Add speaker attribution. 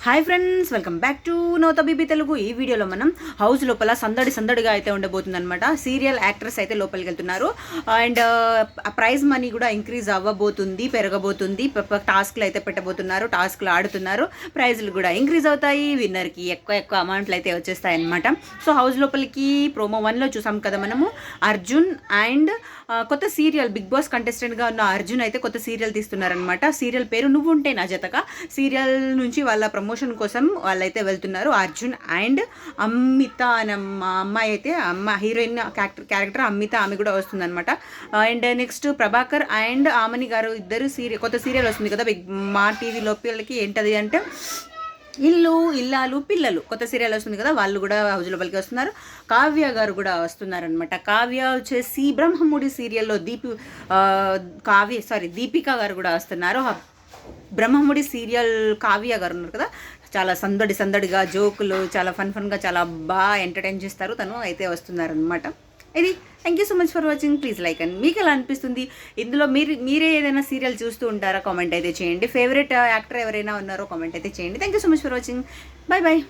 Speaker 1: Hi friends, welcome back to నౌత బీబీ తెలుగు. ఈ వీడియోలో మనం హౌస్ లోపల సందడిగా అయితే ఉండబోతుంది అనమాట. సీరియల్ యాక్టర్స్ అయితే లోపలికి వెళ్తున్నారు అండ్ ప్రైజ్ మనీ కూడా ఇంక్రీజ్ అవ్వబోతుంది, పెరగబోతుంది. టాస్క్లు అయితే పెట్టబోతున్నారు, టాస్క్లు ఆడుతున్నారు, ప్రైజ్లు కూడా ఇంక్రీజ్ అవుతాయి. విన్నర్కి ఎక్కువ అమౌంట్లు అయితే వచ్చేస్తాయి అనమాట. సో హౌస్ లోపలికి ప్రోమో 1లో చూసాం కదా మనము. అర్జున్ అండ్ కొత్త సీరియల్ బిగ్ బాస్ కంటెస్టెంట్గా ఉన్న అర్జున్ అయితే కొత్త సీరియల్ తీస్తున్నారనమాట. సీరియల్ పేరు నువ్వుంటే నా జతగా. సీరియల్ నుంచి వాళ్ళ ప్రమోషన్ కోసం వాళ్ళైతే వెళ్తున్నారు. అర్జున్ అండ్ అమ్మిత అనే అమ్మాయి అయితే హీరోయిన్ క్యారెక్టర్ అమ్మిత, ఆమె కూడా వస్తుందన్నమాట. And next Prabhakar and Aamani గారు ఇద్దరు కొత్త సీరియల్ వస్తుంది కదా మా టీవీ లోపలికి. ఏంటది అంటే ఇల్లు ఇల్లాలు పిల్లలు కొత్త సీరియల్ వస్తుంది కదా, వాళ్ళు కూడా హౌస్ లోపలికి వస్తున్నారు. కావ్య గారు కూడా వస్తున్నారనమాట. కావ్య వచ్చేసి బ్రహ్మముడి సీరియల్లో దీపిక గారు కూడా వస్తున్నారు. బ్రహ్మముడి సీరియల్ కావ్య గారు ఉన్నారు కదా, చాలా సందడిగా జోకులు, చాలా ఫన్గా చాలా బాగా ఎంటర్టైన్ చేస్తారు. తను అయితే వస్తున్నారనమాట. ఇది thank you so much for watching. Please like and మీకు ఎలా అనిపిస్తుంది? ఇందులో మీరే ఏదైనా సీరియల్ చూస్తూ ఉంటారా? కామెంట్ అయితే చేయండి. ఫేవరెట్ యాక్టర్ ఎవరైనా ఉన్నారో కామెంట్ అయితే చేయండి. Thank you so much for watching. Bye.